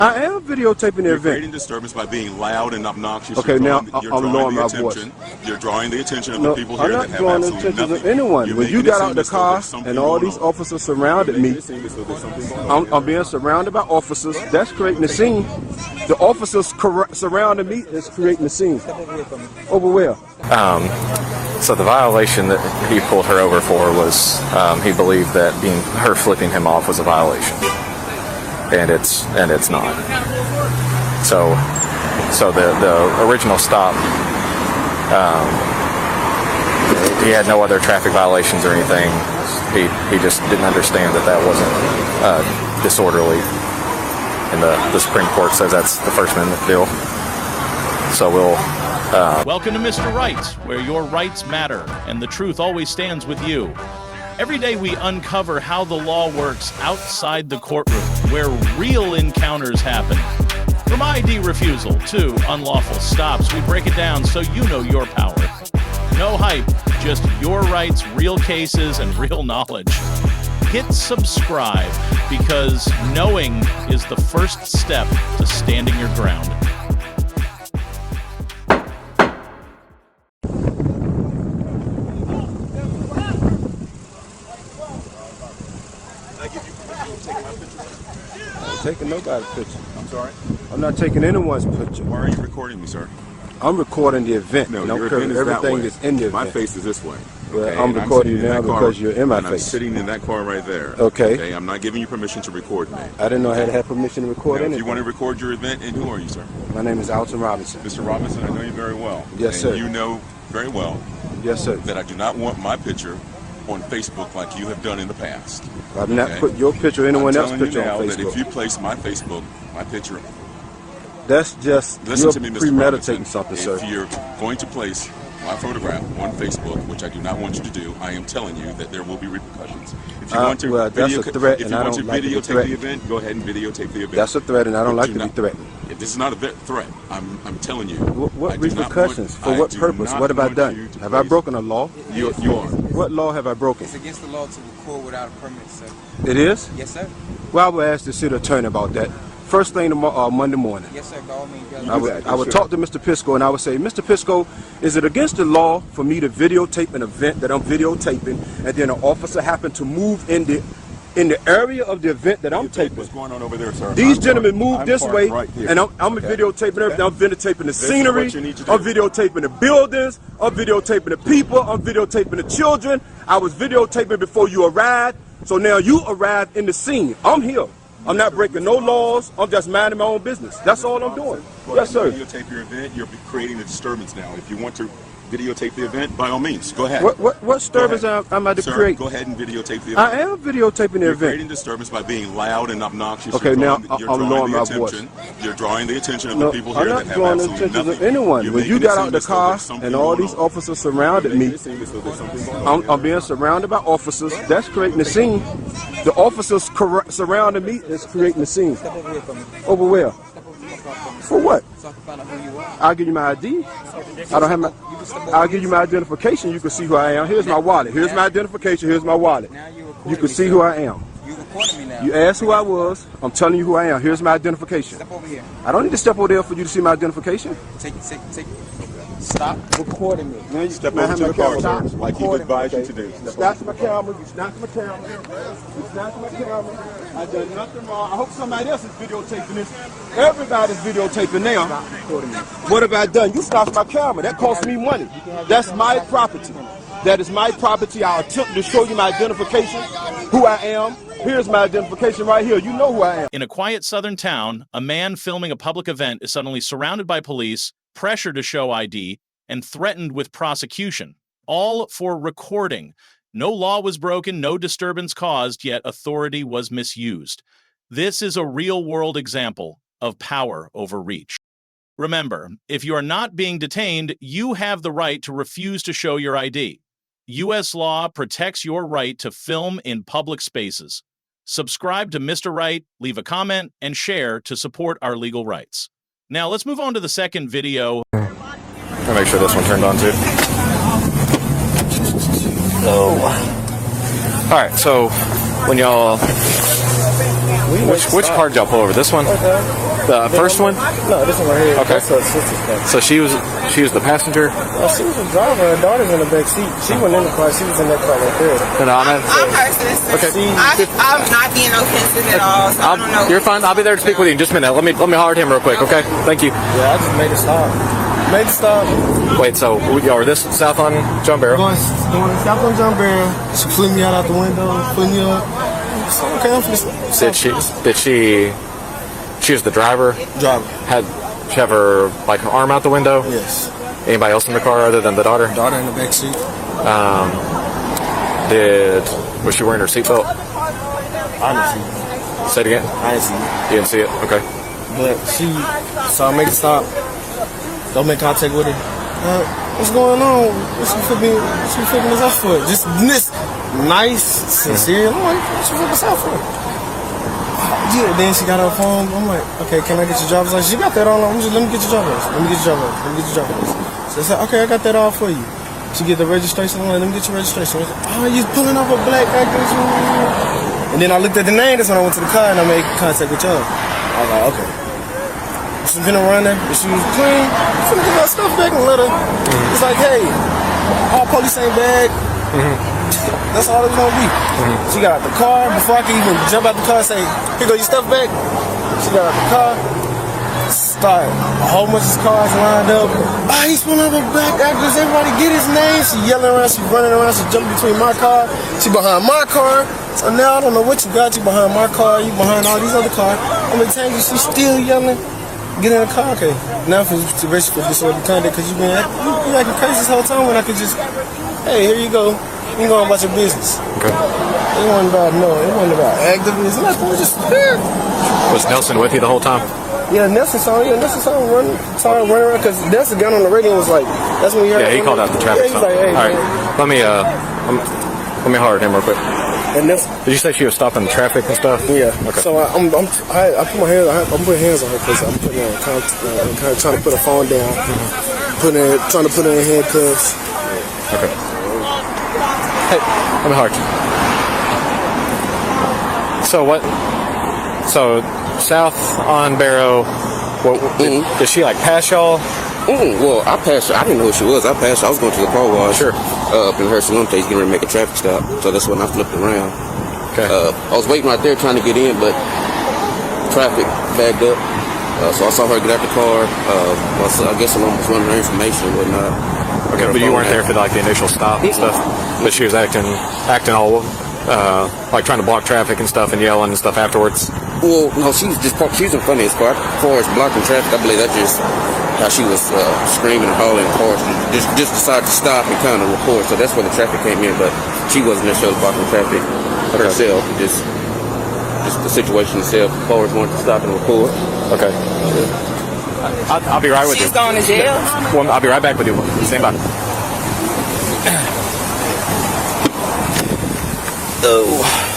I am videotaping the You're event. creating disturbance by being loud and obnoxious. Okay, now I'm lowering my voice. You're drawing the attention of the people here that have drawing the absolutely attention nothing. of anyone. You're When you making it got seem out the as though car there's something and all going these on. officers surrounded me, I'm being surrounded by officers. That's creating a scene. The officers surrounding me is creating a scene. Over where? So the violation that he pulled her over for was he believed that her flipping him off was a violation, and it's not. So the original stop, he had no other traffic violations or anything. He just didn't understand that wasn't disorderly, and the Supreme Court says that's the First Amendment deal. So we'll. Welcome to Mr. Right, where your rights matter and the truth always stands with you. Every day we uncover how the law works outside the courtroom, where real encounters happen. From ID refusal to unlawful stops, we break it down so you know your power. No hype, just your rights, real cases, and real knowledge. Hit subscribe, because knowing is the first step to standing your ground. I'm taking nobody's picture. I'm sorry? I'm not taking anyone's picture. Why are you recording me, sir? I'm recording the event. No, and your event is everything that way. is in the event. My face is this way. Well, Okay? I'm recording you now because you're in my and face. I'm sitting in that car right there. Okay. I'm not giving you permission to record me. I didn't know I had to have permission to record Now, anything. if you want to record your event, and who are you, sir? My name is Alton Robinson. Mr. Robinson, I know you very well. Yes, sir. And you know very well Yes, sir. that I do not want my picture on Facebook like you have done in the past. I've not put your picture or anyone else's picture on I'm telling you now that if Facebook. you place my picture, That's just, listen you're to me, Mr. premeditating Robinson. something, sir. If you're going to place my photograph on Facebook, which I do not want you to do, I am telling you that there will be repercussions. If you want to well, that's a threat, and I don't like to be videotape the threatened. event, go ahead and videotape the event. That's a threat, and I don't But like to be threatened. This is not a threat. I'm telling you. What repercussions? For what purpose? What have I done? Have I broken a law? You are. What law have I broken? It's against the law to record without a permit, sir. It is? Yes, sir. Well, I will ask the city attorney about that. First thing tomorrow, Monday morning. Yes, sir. By all means, I would talk to Mr. Pisco, and I would say, Mr. Pisco, is it against the law for me to videotape an event that I'm videotaping, and then an officer happened to move in the area of the event that I'm taping? What's going on over there, sir? These gentlemen moved this way, right here. and I'm videotaping everything. I'm videotaping the scenery. what you need to do. I'm videotaping the buildings. I'm videotaping the people. I'm videotaping the children. I was videotaping before you arrived, so now you arrived in the scene. I'm here. I'm not breaking no laws. I'm just minding my own business. That's all I'm doing. Yes, sir. Videotape your event. You're creating a disturbance now. If you want to videotape the event, by all means, go ahead. What disturbance am I to Sir, create? go ahead and videotape the event. I am videotaping the You're event. creating disturbance by being loud and obnoxious. Okay, You're now drawing- I'm lowering my voice. You're drawing the attention of No, the people I'm here not that have drawing the absolutely attention nothing. of anyone. You're When you making got it out seem the as though car there's something and all going these on. officers surrounded me, I'm being surrounded by officers. That's creating a scene. The officers surrounding me is creating a scene. Step over here for me. Over where? For what? So I can find out who you are. I'll give you my ID. I don't have my. I'll give you my identification. You can see who I am. Here's my wallet. Here's my identification. Here's my wallet. Now you're recording You can me, see sir. who I am. You recording me now. You asked who I was. I'm telling you who I am. Here's my identification. Step over here. I don't need to step over there for you to see my identification. Take. Stop recording me. Now you Step over to the car, sir, Stop like he recording me, advised you okay? to do. You snatched my camera. You snatched my camera. You snatched my camera. I done nothing wrong. I hope somebody else is videotaping this. Everybody's videotaping now. Stop recording me. What have I done? You snatched my camera. That cost me money. That's my property. That is my property. I'll attempt to show you my identification, who I am. Here's my identification right here. You know who I am. In a quiet southern town, a man filming a public event is suddenly surrounded by police, pressured to show ID, and threatened with prosecution, all for recording. No law was broken, no disturbance caused, yet authority was misused. This is a real-world example of power overreach. Remember, if you are not being detained, you have the right to refuse to show your ID. U.S. law protects your right to film in public spaces. Subscribe to Mr. Right, leave a comment, and share to support our legal rights. Now, let's move on to the second video. I'll make sure this one turned on too. Oh. Alright, so when y'all Which car did y'all pull over? This one? The first one? No, this one right here. Okay. That's her sister's car. So she was the passenger? Well, she was the driver. Her daughter's in the back seat. She wasn't in the car. She was in that car right there. I'm her sister. Okay. I'm not being offensive at all, so I don't know. You're fine. I'll be there to speak with you in just a minute. Let me holler at him real quick, okay? Thank you. Yeah, I just made a stop. Wait, so y'all are this south on John Barrow? Going south on John Barrow. She flew me out the window, flew me up. So, okay, I'm finna She was the driver? Driver. Had she have her like arm out the window? Yes. Anybody else in the car other than the daughter? Daughter in the back seat. Was she wearing her seatbelt? I didn't see it. Say it again. I didn't see it. You didn't see it? Okay. But so I make a stop. Don't make contact with her. What's going on? What you flipping us out for? Just this nice, sincere. I'm like, what you flipping us out for? Yeah, then she got her phone. I'm like, okay, can I get your driver's license? She got that on. Let me get your driver's license. So I said, okay, I got that all for you. She get the registration. I'm like, let me get your registration. Oh, you pulling off a black actress. And then I looked at the name. That's when I went to the car and I made contact with y'all. I was like, okay. She's been around there. If she was clean, I'm finna get my stuff back and let her. It's like, hey, all police ain't bad. That's all it's gonna be. She got out the car before I could even jump out the car and say, here go your stuff back. She got out the car, started a whole bunch of cars lined up. Oh, he's pulling up a black actress. Everybody get his name. She yelling around, she running around, she jumping between my car. She behind my car. So now I don't know what you got. You behind my car, you behind all these other cars. I'm gonna tell you, she's still yelling. Get in the car, okay. Now for register for disorderly conduct because you been acting crazy this whole time when I could just, hey, here you go. You go about your business. Okay. It wasn't about activists, nothing. It was just there. Was Nelson with you the whole time? Yeah, Nelson saw running around because Nelson got on the radio and was like, that's when he heard. Yeah, he called out the traffic stop. Like, hey, all right, let me holler at him real quick. And Nelson, did you say she was stopping traffic and stuff? Yeah. Okay. So I put my hands. I'm putting hands on her because I'm putting kind of trying to put her phone down, trying to put her in handcuffs. Okay. Hey, let me holler at you. So what? So south on Barrow. Did she like pass y'all? Well, I passed her. I didn't know who she was. I passed her. I was going to the car wash. Sure. Up in her salon place, getting ready to make a traffic stop. So that's when I flipped around. Okay. I was waiting right there trying to get in, but traffic backed up. So I saw her get out the car. I guess someone was running her information and whatnot. Okay, but you weren't there for like the initial stop and stuff. But she was acting all like trying to block traffic and stuff and yelling and stuff afterwards. Well, no, she was in front of his car. As far as blocking traffic, I believe that's just how she was screaming and hollering in cars. She just decided to stop and kind of record. So that's where the traffic came in. But she wasn't necessarily blocking traffic herself. Just the situation itself. Cars wanted to stop and record. Okay. I'll be right with you. She's going to jail? Well, I'll be right back with you. Stand by. Oh.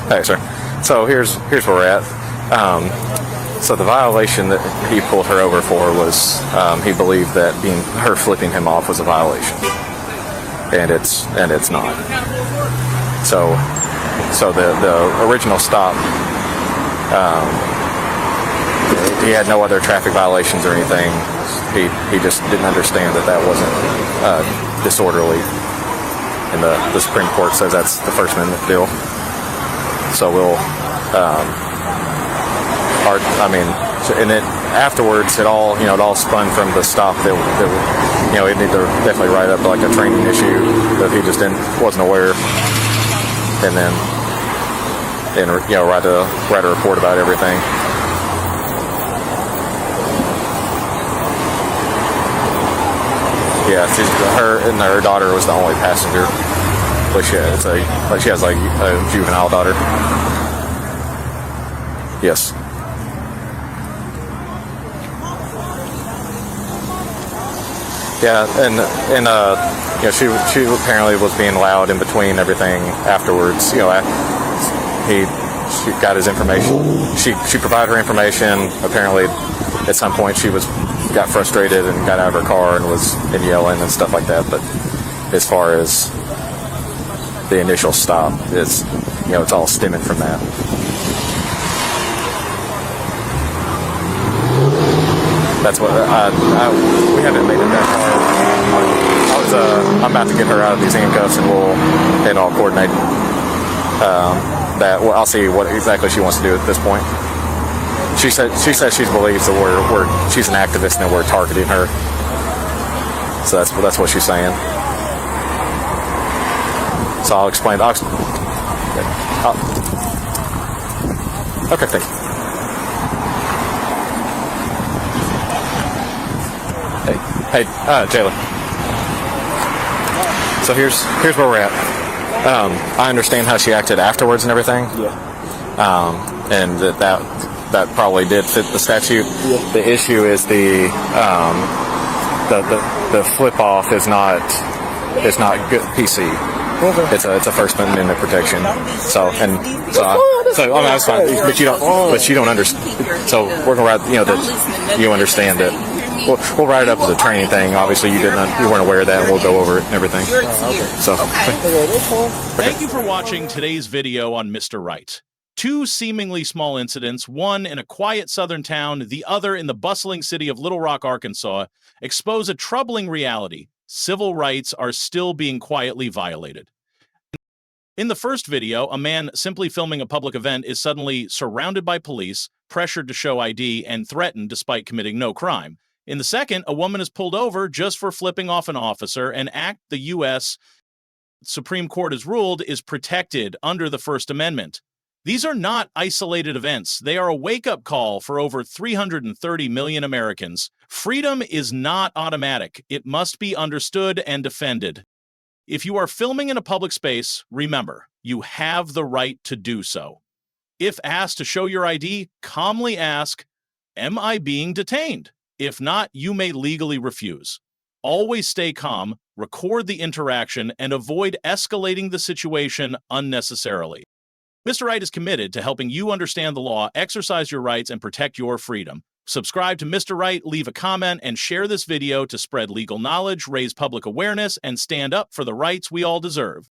Hey, sir. So here's where we're at. So the violation that he pulled her over for was he believed that her flipping him off was a violation, and it's not. So the original stop, he had no other traffic violations or anything. He just didn't understand that wasn't disorderly, and the Supreme Court says that's the First Amendment deal. So we'll, and then afterwards, it all spun from the stop that he'd need to definitely write up like a training issue that he just wasn't aware, and then write a report about everything. Yeah, her daughter was the only passenger. But she has a juvenile daughter. Yes. Yeah, and you know, she apparently was being loud in between everything afterwards. You know, she got his information. She provided her information. Apparently, at some point, she got frustrated and got out of her car and was yelling and stuff like that. But as far as the initial stop, it's all stemming from that. That's what we haven't made it that far. I'm about to get her out of these handcuffs, and I'll coordinate that. Well, I'll see what exactly she wants to do at this point. She says she believes that she's an activist and that we're targeting her. So that's what she's saying. So I'll explain. Okay, thank you. Hey, Jayla. So here's where we're at. I understand how she acted afterwards and everything. Yeah. And that probably did fit the statute. Yeah. The issue is the flip off is not good PC. Okay. It's a First Amendment protection. So that's fine. But you don't understand. So we're gonna write, that you understand that. We'll write it up as a training thing. Obviously, you weren't aware of that, and we'll go over it and everything. So, thank you for watching today's video on Mr. Right. Two seemingly small incidents, one in a quiet southern town, the other in the bustling city of Little Rock, Arkansas, expose a troubling reality. Civil rights are still being quietly violated. In the first video, a man simply filming a public event is suddenly surrounded by police, pressured to show ID, and threatened despite committing no crime. In the second, a woman is pulled over just for flipping off an officer, an act the U.S. Supreme Court has ruled is protected under the First Amendment. These are not isolated events. They are a wake-up call for over 330 million Americans. Freedom is not automatic. It must be understood and defended. If you are filming in a public space, remember, you have the right to do so. If asked to show your ID, calmly ask, "Am I being detained?" If not, you may legally refuse. Always stay calm, record the interaction, and avoid escalating the situation unnecessarily. Mr. Right is committed to helping you understand the law, exercise your rights, and protect your freedom. Subscribe to Mr. Right, leave a comment, and share this video to spread legal knowledge, raise public awareness, and stand up for the rights we all deserve.